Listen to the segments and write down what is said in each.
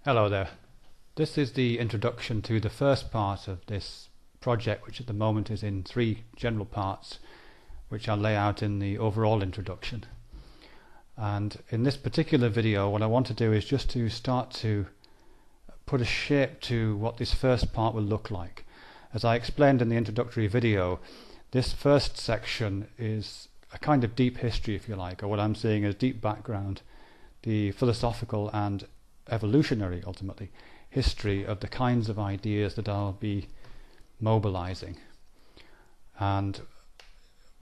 Hello there. This is the introduction to the first part of this project, which at the moment is in three general parts, which I'll lay out in the overall introduction. And in this particular video, what I want to do is just to start to put a shape to what this first part will look like. As I explained in the introductory video, this first section is a kind of deep history, if you like, or what I'm seeing as deep background, the philosophical and evolutionary, ultimately, history of the kinds of ideas that I'll be mobilizing. And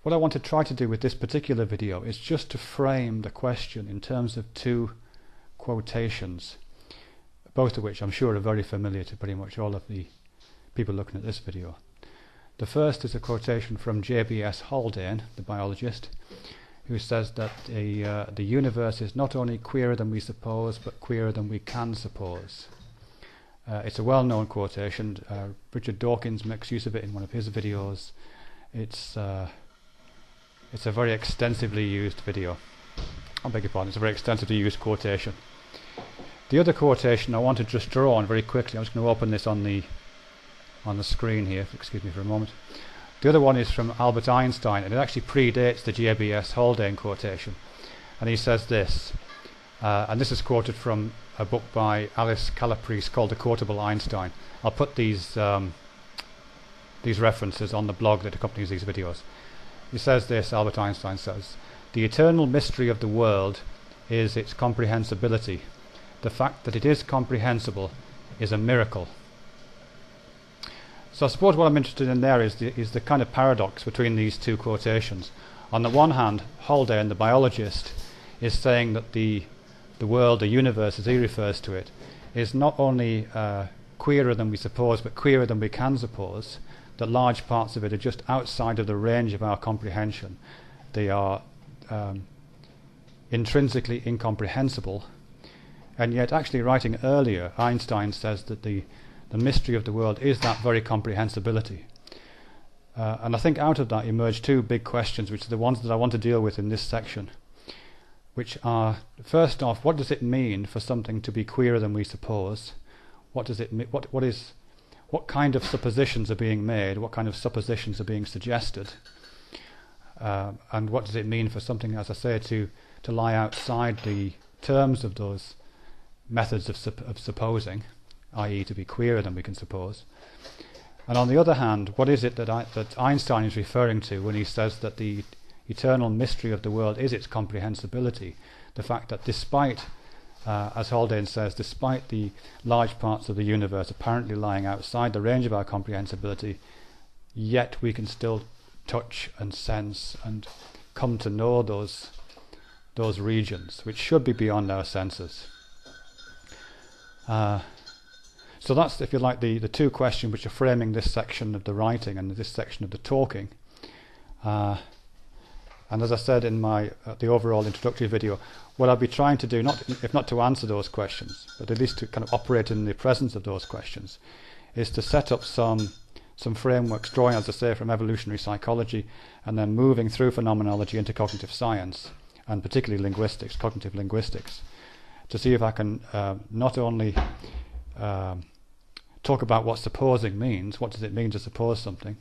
what I want to try to do with this particular video is just to frame the question in terms of two quotations, both of which I'm sure are very familiar to pretty much all of the people looking at this video. The first is a quotation from J.B.S. Haldane, the biologist, who says that the universe is not only queerer than we suppose, but queerer than we can suppose. It's a well-known quotation. Richard Dawkins makes use of it in one of his videos. It's a very extensively used video. I beg your pardon, it's a very extensively used quotation. The other quotation I want to just draw on very quickly. I'm just going to open this on the screen here. Excuse me for a moment. The other one is from Albert Einstein, and it actually predates the J.B.S. Haldane quotation. And he says this, and this is quoted from a book by Alice Calabrese called The Quotable Einstein. I'll put these references on the blog that accompanies these videos. He says this, Albert Einstein says, "The eternal mystery of the world is its comprehensibility. The fact that it is comprehensible is a miracle." So I suppose what I'm interested in there is the kind of paradox between these two quotations. On the one hand, Haldane, the biologist, is saying that the world, the universe as he refers to it, is not only queerer than we suppose, but queerer than we can suppose, that large parts of it are just outside of the range of our comprehension. They are intrinsically incomprehensible. And yet, actually writing earlier, Einstein says that the mystery of the world is that very comprehensibility. And I think out of that emerge two big questions, which are the ones that I want to deal with in this section, which are, first off, what does it mean for something to be queerer than we suppose? What does it what kind of suppositions are being made? What kind of suppositions are being suggested? And what does it mean for something, as I say, to lie outside the terms of those methods of supposing, i.e. to be queerer than we can suppose? And on the other hand, what is it that Einstein is referring to when he says that the eternal mystery of the world is its comprehensibility? The fact that despite, as Haldane says, despite the large parts of the universe apparently lying outside the range of our comprehensibility, yet we can still touch and sense and come to know those regions, which should be beyond our senses. So that's, if you like, the two questions which are framing this section of the writing and this section of the talking. And as I said in my the overall introductory video, what I'll be trying to do, if not to answer those questions, but at least to kind of operate in the presence of those questions, is to set up some frameworks, drawing, as I say, from evolutionary psychology, and then moving through phenomenology into cognitive science, and particularly linguistics, cognitive linguistics, to see if I can not only talk about what supposing means, what does it mean to suppose something,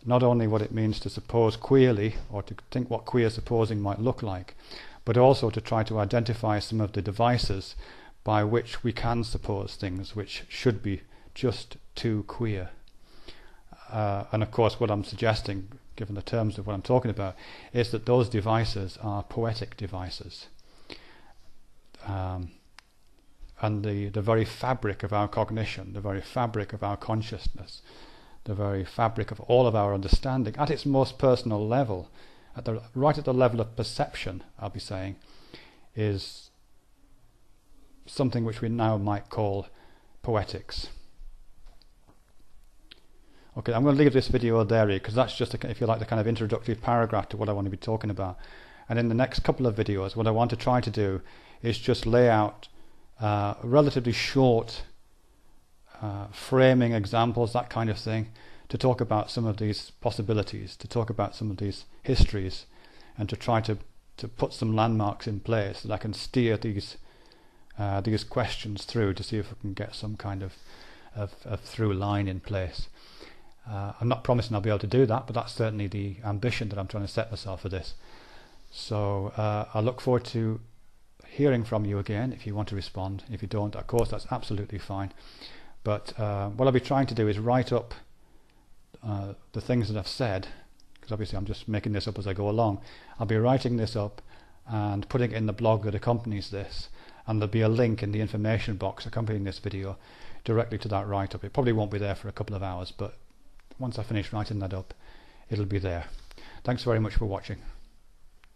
not only what it means to suppose queerly, or to think what queer supposing might look like, but also to try to identify some of the devices by which we can suppose things which should be just too queer. And of course what I'm suggesting, given the terms of what I'm talking about, is that those devices are poetic devices. And the very fabric of our cognition, the very fabric of our consciousness, the very fabric of all of our understanding, at its most personal level, right at the level of perception, I'll be saying, is something which we now might call poetics. Okay, I'm going to leave this video there because that's just, if you like, the kind of introductory paragraph to what I want to be talking about. And in the next couple of videos, what I want to try to do is just lay out relatively short framing examples, that kind of thing, to talk about some of these possibilities, to talk about some of these histories, and to try to put some landmarks in place that I can steer these these questions through to see if we can get some kind of through line in place. I'm not promising I'll be able to do that, but that's certainly the ambition that I'm trying to set myself for this. So I look forward to hearing from you again if you want to respond. If you don't, of course, that's absolutely fine. But what I'll be trying to do is write up the things that I've said, because obviously I'm just making this up as I go along. I'll be writing this up and putting it in the blog that accompanies this, and there'll be a link in the information box accompanying this video directly to that write-up. It probably won't be there for a couple of hours, but once I finish writing that up, it'll be there. Thanks very much for watching.